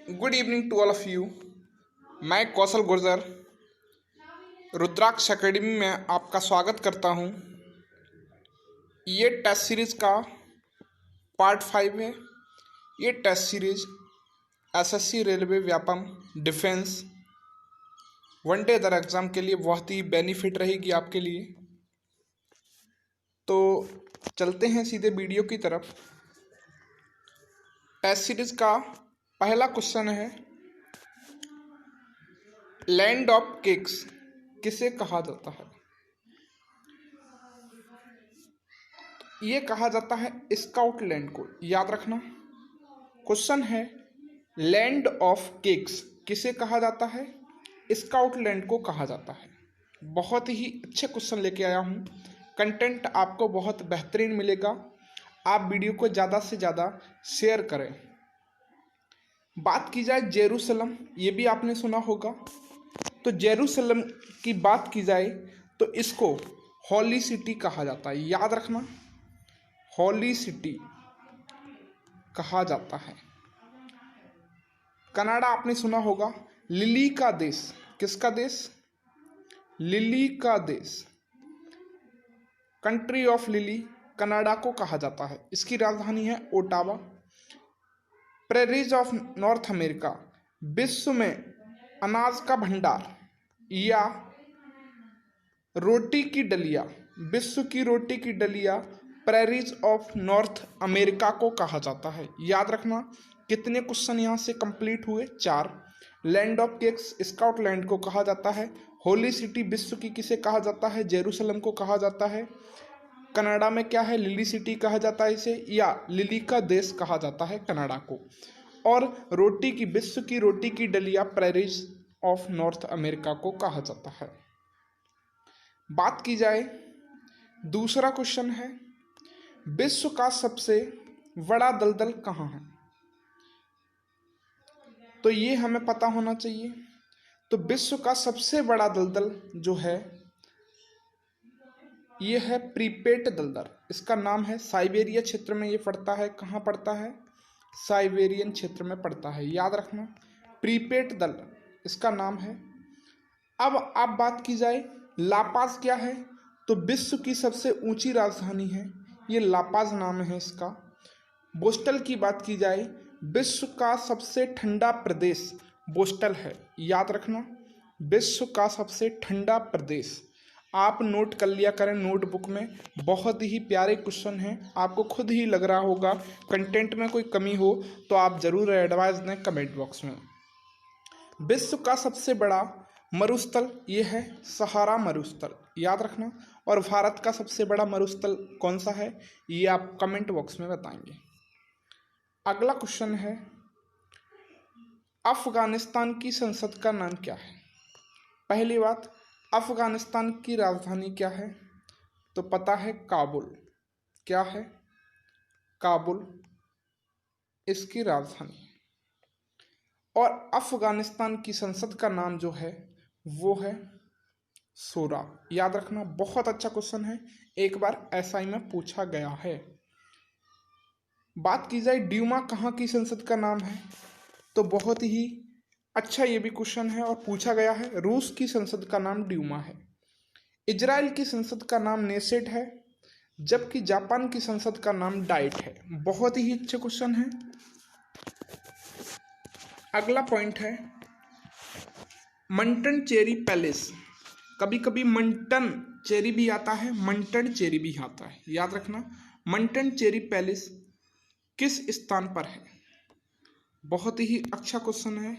Good evening to all of you. मैं कौशल गुर्जर रुद्राक्ष academy में आपका स्वागत करता हूं। ये टेस्ट सीरीज़ का पार्ट 5 है। ये test series SSC, railway, Vyapam, defence, one day other exam के लिए बहुत ही बेनिफिट रहेगी आपके लिए। तो चलते हैं सीधे वीडियो की तरफ। टेस्ट सीरीज़ का पहला क्वेश्चन है, लैंड ऑफ केक्स किसे कहा जाता है? ये कहा जाता है स्कॉटलैंड को। याद रखना, क्वेश्चन है लैंड ऑफ केक्स किसे कहा जाता है? स्कॉटलैंड को कहा जाता है। बहुत ही अच्छे क्वेश्चन लेके आया हूँ। कंटेंट आपको बहुत बेहतरीन मिलेगा। आप वीडियो को ज़्यादा से ज़्यादा शेयर करें। बात की जाए जेरूसलम, ये भी आपने सुना होगा। तो जेरूसलम की बात की जाए तो इसको हॉली सिटी कहा जाता है। याद रखना, हॉली सिटी कहा जाता है। कनाडा आपने सुना होगा, लिली का देश। किसका देश? लिली का देश, कंट्री ऑफ लिली, कनाडा को कहा जाता है। इसकी राजधानी है Ottawa. Prairies of north America, विश्व में अनाज का भंडार या रोटी की डलिया, विश्व की रोटी की डलिया प्रेरीज ऑफ नॉर्थ अमेरिका को कहा जाता है। याद रखना, कितने क्वेश्चन यहाँ से कंप्लीट हुए? 4। लैंड ऑफ केक्स स्कॉटलैंड को कहा जाता है। होली सिटी विश्व की किसे कहा जाता है? जेरूसलम को कहा जाता है। कनाडा में क्या है? लिली सिटी कहा जाता है इसे, या लिली का देश कहा जाता है कनाडा को। और रोटी की, विश्व की रोटी की डलिया प्रेरीज ऑफ नॉर्थ अमेरिका को कहा जाता है। बात की जाए, दूसरा क्वेश्चन है, विश्व का सबसे बड़ा दलदल कहाँ है? तो ये हमें पता होना चाहिए। तो विश्व का सबसे बड़ा दलदल जो है ये है प्रीपेट दलदल। इसका नाम है, साइबेरिया क्षेत्र में ये पड़ता है। कहाँ पड़ता है? साइबेरियन क्षेत्र में पड़ता है। याद रखना, प्रीपेट दलदल इसका नाम है। अब बात की जाए, लापाज क्या है? तो विश्व की सबसे ऊंची राजधानी है, ये लापाज नाम है इसका। बोस्टल की बात की जाए, विश्व का सबसे ठंडा प्रदेश बोस्टल है। याद रखना, विश्व का सबसे ठंडा प्रदेश। आप नोट कर लिया करें नोटबुक में। बहुत ही प्यारे क्वेश्चन हैं। आपको खुद ही लग रहा होगा कंटेंट में कोई कमी हो तो आप ज़रूर एडवाइस दें कमेंट बॉक्स में। विश्व का सबसे बड़ा मरुस्थल ये है सहारा मरुस्थल। याद रखना। और भारत का सबसे बड़ा मरुस्थल कौन सा है, ये आप कमेंट बॉक्स में बताएंगे। अगला क्वेश्चन है, अफगानिस्तान की संसद का नाम क्या है? पहली बात, अफगानिस्तान की राजधानी क्या है? तो पता है, काबुल। क्या है? काबुल इसकी राजधानी है। और अफगानिस्तान की संसद का नाम जो है वो है शूरा। याद रखना, बहुत अच्छा क्वेश्चन है, एक बार एसआई में पूछा गया है। बात की जाए, ड्यूमा कहाँ की संसद का नाम है? तो बहुत ही अच्छा ये भी क्वेश्चन है और पूछा गया है। रूस की संसद का नाम ड्यूमा है। इजराइल की संसद का नाम नेसेट है, जबकि जापान की संसद का नाम डाइट है। बहुत ही अच्छे क्वेश्चन है। अगला पॉइंट है, मंटन चेरी पैलेस। कभी कभी मंटन चेरी भी आता है, मंटन चेरी भी आता है। याद रखना, मंटन चेरी पैलेस किस स्थान पर है? बहुत ही अच्छा क्वेश्चन है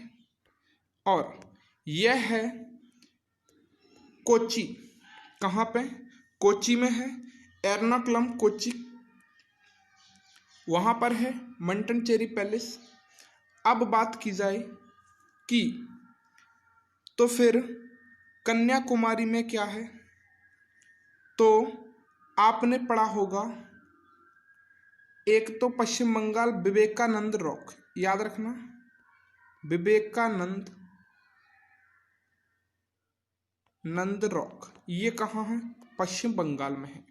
और यह है कोची। कहाँ पे? कोची में है। एर्नाकुलम कोची, वहाँ पर है मंटन चेरी पैलेस। अब बात की जाए कि तो फिर कन्याकुमारी में क्या है? तो आपने पढ़ा होगा, एक तो पश्चिम बंगाल विवेकानंद रॉक। याद रखना, विवेकानंद रॉक, ये कहाँ है? पश्चिम बंगाल में है।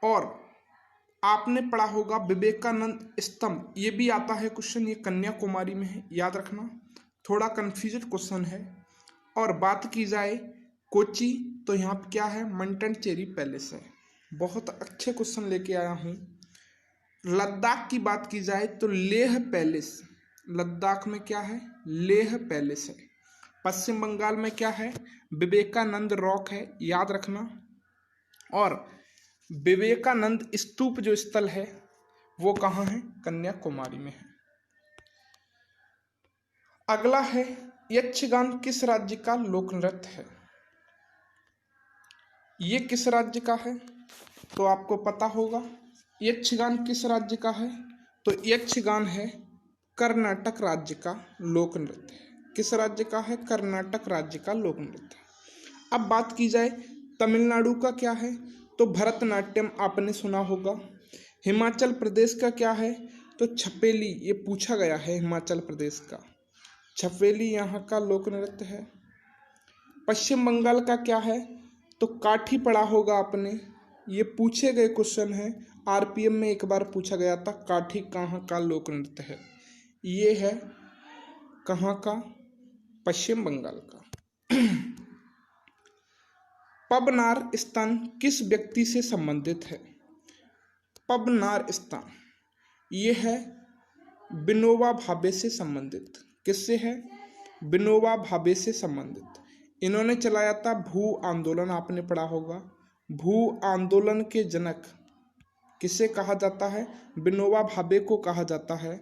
और आपने पढ़ा होगा विवेकानंद स्तंभ, ये भी आता है क्वेश्चन, ये कन्याकुमारी में है, याद रखना, थोड़ा कन्फ्यूजन क्वेश्चन है। और बात की जाए कोची, तो यहाँ पे क्या है, मट्टनचेरी पैलेस है। बहुत अच्छे क्वेश्चन लेके आया हूँ। लद्दाख की बात की जाए तो लेह पैलेस, लद्दाख में क्या है, लेह पैलेस है। पश्चिम बंगाल में क्या है, विवेकानंद रॉक है, याद रखना। और विवेकानंद स्तूप जो स्थल है वो कहाँ है, कन्याकुमारी में है। अगला है यक्षगान किस राज्य का लोक नृत्य है। ये किस राज्य का है, तो आपको पता होगा यक्षगान किस राज्य का है, तो यक्षगान है कर्नाटक राज्य का लोक नृत्य है। किस राज्य का है, कर्नाटक राज्य का लोक नृत्य है। अब बात की जाए तमिलनाडु का क्या है, तो भरतनाट्यम आपने सुना होगा। हिमाचल प्रदेश का क्या है, तो छपेली, ये पूछा गया है हिमाचल प्रदेश का, छपेली यहाँ का लोक नृत्य है। पश्चिम बंगाल का क्या है, तो काठी पढ़ा होगा आपने, ये पूछे गए क्वेश्चन है, आरपीएम में एक बार पूछा गया था, काठी कहाँ का लोक नृत्य है, ये है कहाँ का, पश्चिम बंगाल का। पबनार स्थान किस व्यक्ति से संबंधित है, पबनार स्थान ये है विनोबा भावे से संबंधित। किससे है, विनोबा भावे से संबंधित। इन्होंने चलाया था भू आंदोलन, आपने पढ़ा होगा। भू आंदोलन के जनक किसे कहा जाता है, विनोबा भावे को कहा जाता है।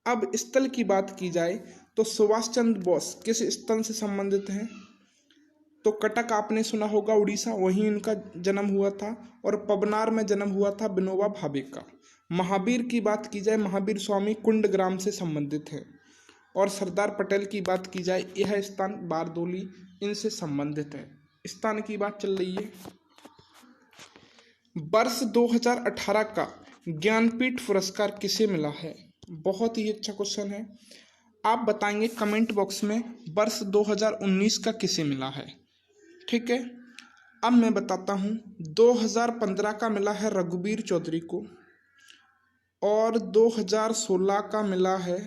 अब स्थल की बात की जाए तो सुभाष चंद्र बोस किस स्थल से संबंधित हैं, तो कटक आपने सुना होगा, उड़ीसा, वहीं इनका जन्म हुआ था। और पबनार में जन्म हुआ था विनोबा भावे का। महावीर की बात की जाए, महावीर स्वामी कुंडग्राम से संबंधित है। और सरदार पटेल की बात की जाए, यह स्थान बारदोली इनसे संबंधित है। स्थान की बात चल रही है। वर्ष 2018 का ज्ञानपीठ पुरस्कार किसे मिला है, बहुत ही अच्छा क्वेश्चन है। आप बताएंगे कमेंट बॉक्स में वर्ष 2019 का किसे मिला है, ठीक है। अब मैं बताता हूँ, 2015 का मिला है रघुवीर चौधरी को, और 2016 का मिला है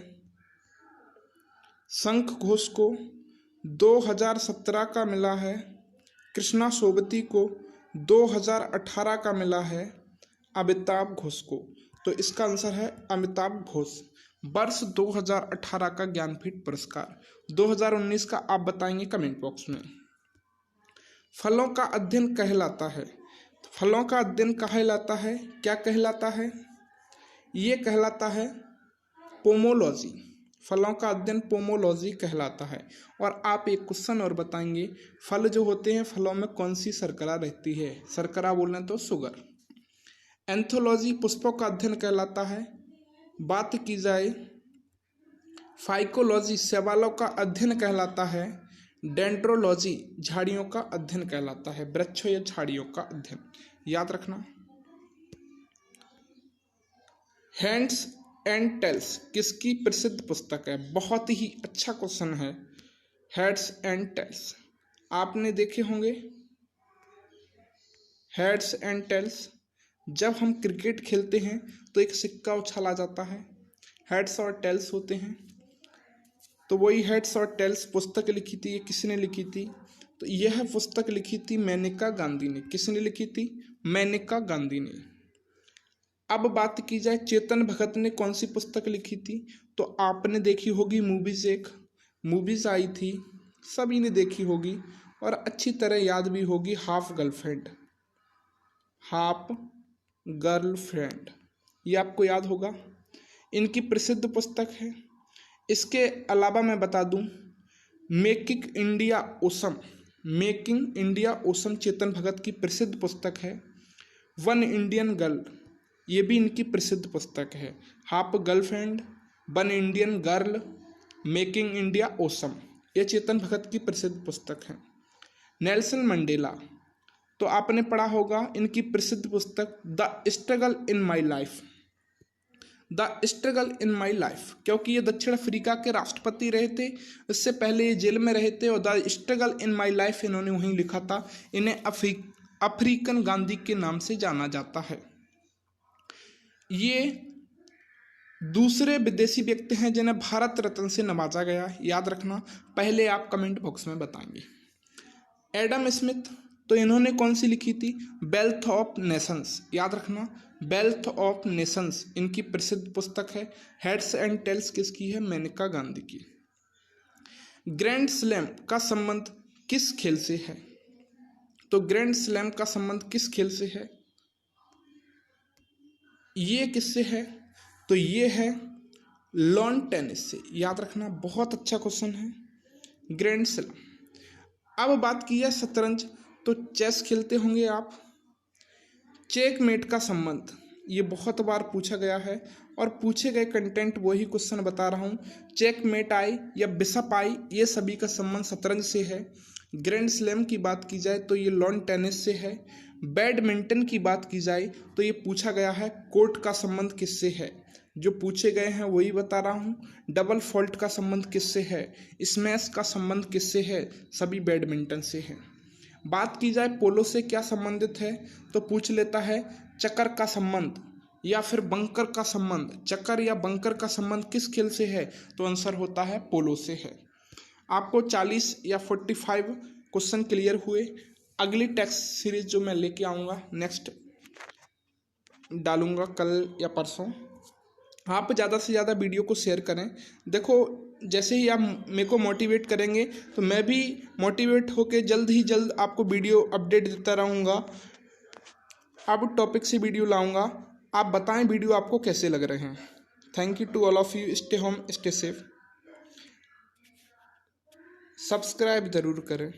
शंख घोष को, 2017 का मिला है कृष्णा सोबती को, 2018 का मिला है अमिताभ घोष को। तो इसका आंसर है अमिताभ घोष। वर्ष 2018 का ज्ञानपीठ पुरस्कार। 2019 का आप बताएंगे कमेंट बॉक्स में। फलों का अध्ययन कहलाता है, फलों का अध्ययन कहलाता है, क्या कहलाता है, ये कहलाता है पोमोलॉजी। फलों का अध्ययन पोमोलॉजी कहलाता है। और आप एक क्वेश्चन और बताएंगे, फल जो होते हैं फलों में कौन सी शर्करा रहती है, शर्करा बोलें तो शुगर। एंथोलॉजी पुष्पों का अध्ययन कहलाता है। बात की जाए फाइकोलॉजी शैवालों का अध्ययन कहलाता है। डेंड्रोलॉजी झाड़ियों का अध्ययन कहलाता है, वृक्षों या झाड़ियों का अध्ययन, याद रखना। हेड्स एंड टेल्स किसकी प्रसिद्ध पुस्तक है, बहुत ही अच्छा क्वेश्चन है। हेड्स एंड टेल्स आपने देखे होंगे। हेड्स एंड टेल्स, जब हम क्रिकेट खेलते हैं तो एक सिक्का उछाला जाता है, हेड्स और टेल्स होते हैं। तो वही हेड्स और टेल्स पुस्तक लिखी थी, ये किसने लिखी थी, तो यह पुस्तक लिखी थी मेनका गांधी ने। किसने लिखी थी, मेनका गांधी ने। अब बात की जाए चेतन भगत ने कौन सी पुस्तक लिखी थी, तो आपने देखी होगी मूवीज, एक मूवीज आई थी, सभी ने देखी होगी और अच्छी तरह याद भी होगी, हाफ गर्लफ्रेंड। हाफ गर्लफ्रेंड ये आपको याद होगा, इनकी प्रसिद्ध पुस्तक है। इसके अलावा मैं बता दूं, making India awesome, making India awesome Chetan Bhagat की प्रसिद्ध पुस्तक है। वन इंडियन गर्ल ये भी इनकी प्रसिद्ध पुस्तक है। Half girlfriend, one Indian girl, making India awesome ये चेतन भगत की प्रसिद्ध पुस्तक है। नेल्सन मंडेला तो आपने पढ़ा होगा, इनकी प्रसिद्ध पुस्तक the struggle in my life, the struggle in my life, क्योंकि ये दक्षिण अफ्रीका के राष्ट्रपति रहे थे, इससे पहले ये जेल में रहे थे और the struggle in my life इन्होंने वहीं लिखा था। इन्हें अफ्रीकन गांधी के नाम से जाना जाता है। ये दूसरे विदेशी व्यक्ति हैं जिन्हें भारत रत्न से नवाजा गया है, याद रखना। पहले आप कमेंट बॉक्स में बताएंगे। एडम स्मिथ, तो इन्होंने कौन सी लिखी थी? वेल्थ ऑफ नेशंस, याद रखना। वेल्थ ऑफ नेशंस इनकी प्रसिद्ध पुस्तक है। हेड्स एंड टेल्स किसकी है? मेनका गांधी की। ग्रैंड स्लैम का संबंध किस खेल से है? तो ग्रैंड स्लैम का संबंध किस खेल से है? ये किससे है? तो ये है लॉन टेनिस से, याद रखना। बहुत अच्छा क्वेश्चन है ग्रैंड स्लैम। अब बात की है शतरंज, तो चेस खेलते होंगे आप। चेकमेट का संबंध ये बहुत बार पूछा गया है और पूछे गए कंटेंट वही क्वेश्चन बता रहा हूँ। चेकमेट आई या बिशप आई, ये सभी का संबंध शतरंज से है। ग्रैंड स्लैम की बात की जाए तो ये लॉन टेनिस से है। बैडमिंटन की बात की जाए तो ये पूछा गया है कोर्ट का संबंध किससे है। जो पूछे गए हैं वही बता रहा हूँ। डबल फॉल्ट का संबंध किससे है? स्मैश का संबंध किससे है? सभी बैडमिंटन से है। बात की जाए पोलो से क्या संबंधित है, तो पूछ लेता है चक्कर का संबंध या फिर बंकर का संबंध। चक्कर या बंकर का संबंध किस खेल से है? तो आंसर होता है पोलो से है। आपको 40 या 45 क्वेश्चन क्लियर हुए। अगली टेक्स्ट सीरीज जो मैं लेके आऊँगा नेक्स्ट डालूंगा कल या परसों। आप ज़्यादा से ज़्यादा वीडियो को शेयर करें। देखो जैसे ही आप मेरे को मोटिवेट करेंगे तो मैं भी मोटिवेट होकर जल्द ही जल्द आपको वीडियो अपडेट देता रहूँगा। अब टॉपिक से वीडियो लाऊंगा। आप बताएं वीडियो आपको कैसे लग रहे हैं। Thank you to all of you. Stay होम, स्टे सेफ। सब्सक्राइब ज़रूर करें।